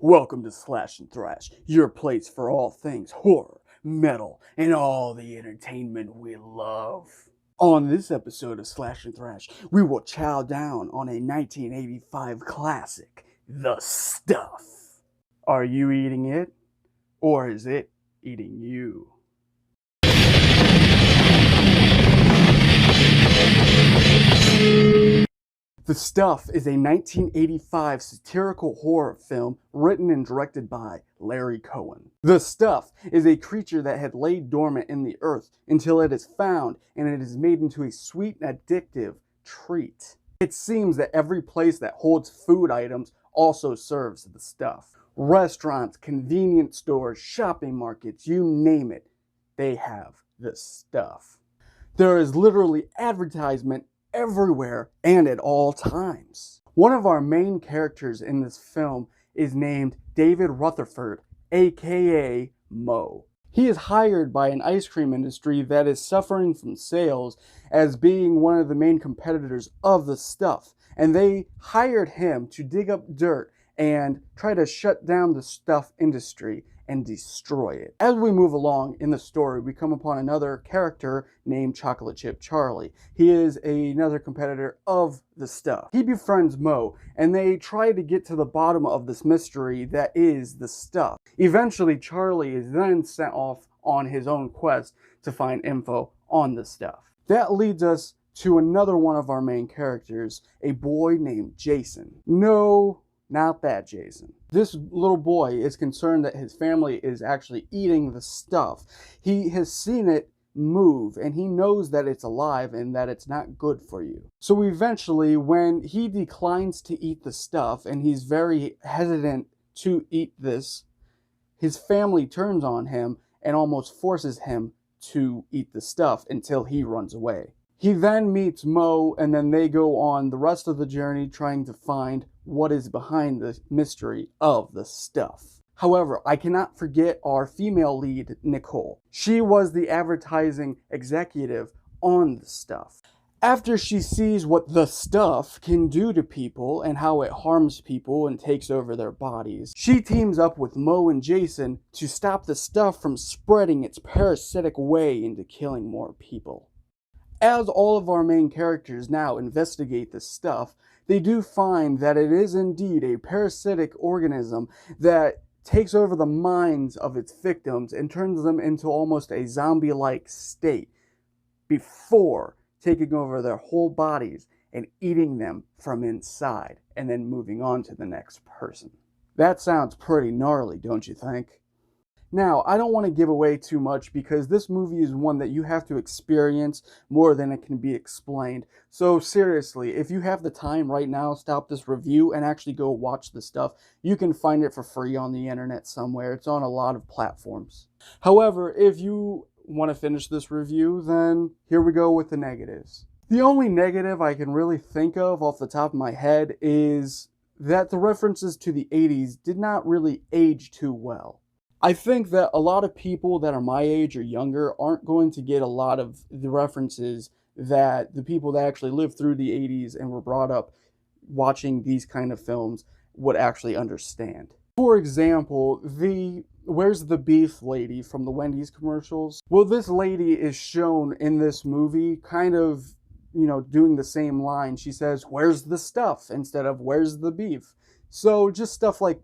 Welcome to Slash and Thrash, your place for all things horror, metal, and all the entertainment we love. On this episode of Slash and Thrash, we will chow down on a 1985 classic, The Stuff. Are you eating it? Or is it eating you? The Stuff is a 1985 satirical horror film written and directed by Larry Cohen. The Stuff is a creature that had laid dormant in the earth until it is found and it is made into a sweet and addictive treat. It seems that every place that holds food items also serves the stuff. Restaurants, convenience stores, shopping markets, you name it, they have the stuff. There is literally advertisement everywhere and at all times. One of our main characters in this film is named David Rutherford, aka Moe. He is hired by an ice cream industry that is suffering from sales as being one of the main competitors of the stuff, and they hired him to dig up dirt and try to shut down the stuff industry and destroy it. As we move along in the story, we come upon another character named Chocolate Chip Charlie. He is another competitor of the stuff. He befriends Moe, and they try to get to the bottom of this mystery that is the stuff. Eventually, Charlie is then sent off on his own quest to find info on the stuff. That leads us to another one of our main characters, a boy named Jason. No, not that Jason. This little boy is concerned that his family is actually eating the stuff. He has seen it move and he knows that it's alive and that it's not good for you. So eventually, when he declines to eat the stuff and he's very hesitant to eat this, his family turns on him and almost forces him to eat the stuff until he runs away. He then meets Moe, and then they go on the rest of the journey trying to find what is behind the mystery of the stuff. However, I cannot forget our female lead, Nicole. She was the advertising executive on the stuff. After she sees what the stuff can do to people and how it harms people and takes over their bodies, she teams up with Moe and Jason to stop the stuff from spreading its parasitic way into killing more people. As all of our main characters now investigate this stuff, they do find that it is indeed a parasitic organism that takes over the minds of its victims and turns them into almost a zombie-like state before taking over their whole bodies and eating them from inside and then moving on to the next person. That sounds pretty gnarly, don't you think? Now, I don't want to give away too much because this movie is one that you have to experience more than it can be explained. So seriously, if you have the time right now, stop this review and actually go watch the stuff. You can find it for free on the internet somewhere. It's on a lot of platforms. However, if you want to finish this review, then here we go with the negatives. The only negative I can really think of off the top of my head is that the references to the 80s did not really age too well. I think that a lot of people that are my age or younger aren't going to get a lot of the references that the people that actually lived through the 80s and were brought up watching these kind of films would actually understand. For example, the "Where's the Beef" lady from the Wendy's commercials. Well, this lady is shown in this movie kind of, doing the same line. She says, "Where's the stuff?" instead of "Where's the beef?" So just stuff like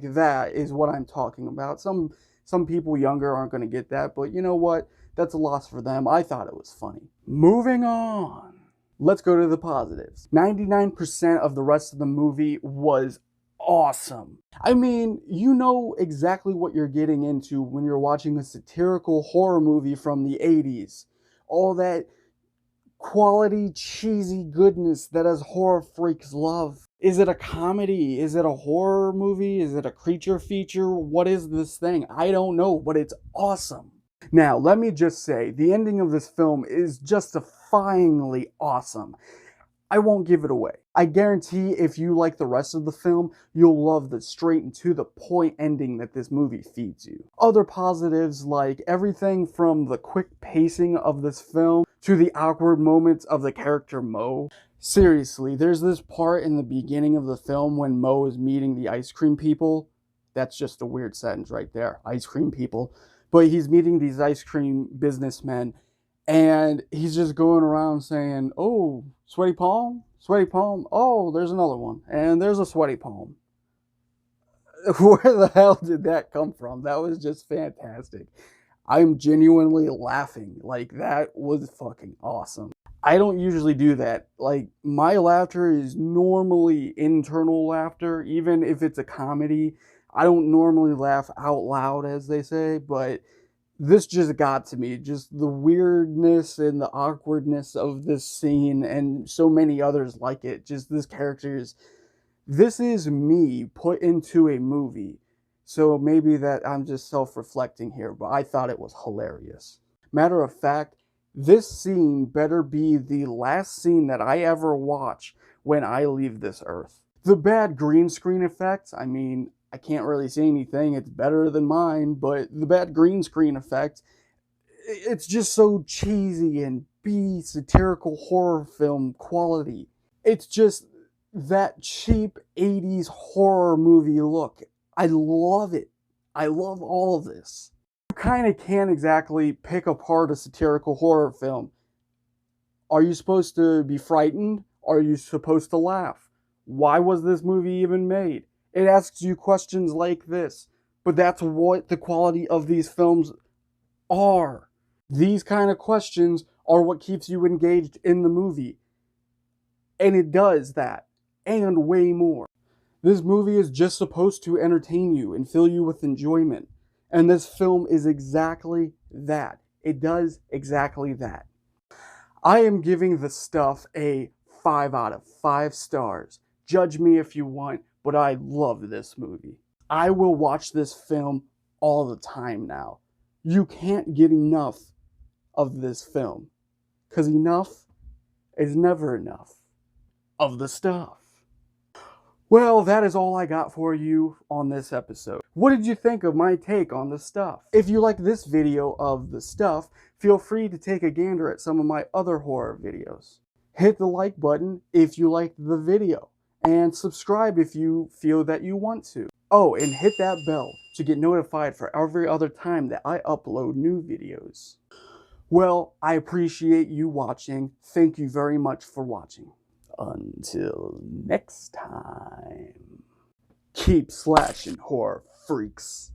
that is what I'm talking about. Some people younger aren't going to get that, but you know what? That's a loss for them. I thought it was funny. Moving on. Let's go to the positives. 99% of the rest of the movie was awesome. I mean, you know exactly what you're getting into when you're watching a satirical horror movie from the 80s. All that quality, cheesy goodness that us horror freaks love. Is it a comedy? Is it a horror movie? Is it a creature feature? What is this thing? I don't know, but it's awesome. Now, let me just say, the ending of this film is justifyingly awesome. I won't give it away. I guarantee if you like the rest of the film, you'll love the straight and to the point ending that this movie feeds you. Other positives like everything from the quick pacing of this film to the awkward moments of the character Moe. Seriously, there's this part in the beginning of the film when Mo is meeting the ice cream people. That's just a weird sentence right there. Ice cream people. But he's meeting these ice cream businessmen, and he's just going around saying, "Oh, sweaty palm? Sweaty palm? Oh, there's another one. And there's a sweaty palm." Where the hell did that come from? That was just fantastic. I'm genuinely laughing. Like, that was fucking awesome. I don't usually do that. Like, my laughter is normally internal laughter, even if it's a comedy. I don't normally laugh out loud, as they say, but this just got to me. Just the weirdness and the awkwardness of this scene and so many others like it. Just this is me put into a movie. So maybe that I'm just self-reflecting here, but I thought it was hilarious. Matter of fact, this scene better be the last scene that I ever watch when I leave this earth. The bad green screen effects, I mean, I can't really say anything, it's better than mine, but the bad green screen effect, it's just so cheesy and B satirical horror film quality. It's just that cheap 80s horror movie look. I love it. I love all of this. You kind of can't exactly pick apart a satirical horror film. Are you supposed to be frightened? Are you supposed to laugh? Why was this movie even made? It asks you questions like this, but that's what the quality of these films are. These kind of questions are what keeps you engaged in the movie. And it does that, and way more. This movie is just supposed to entertain you and fill you with enjoyment. And this film is exactly that. It does exactly that. I am giving The Stuff a 5 out of 5 stars. Judge me if you want, but I love this movie. I will watch this film all the time now. You can't get enough of this film, because enough is never enough of the stuff. Well, that is all I got for you on this episode. What did you think of my take on The Stuff? If you like this video of The Stuff, feel free to take a gander at some of my other horror videos. Hit the like button if you liked the video, and subscribe if you feel that you want to. Oh, and hit that bell to get notified for every other time that I upload new videos. Well, I appreciate you watching. Thank you very much for watching. Until next time, keep slashing, horror freaks.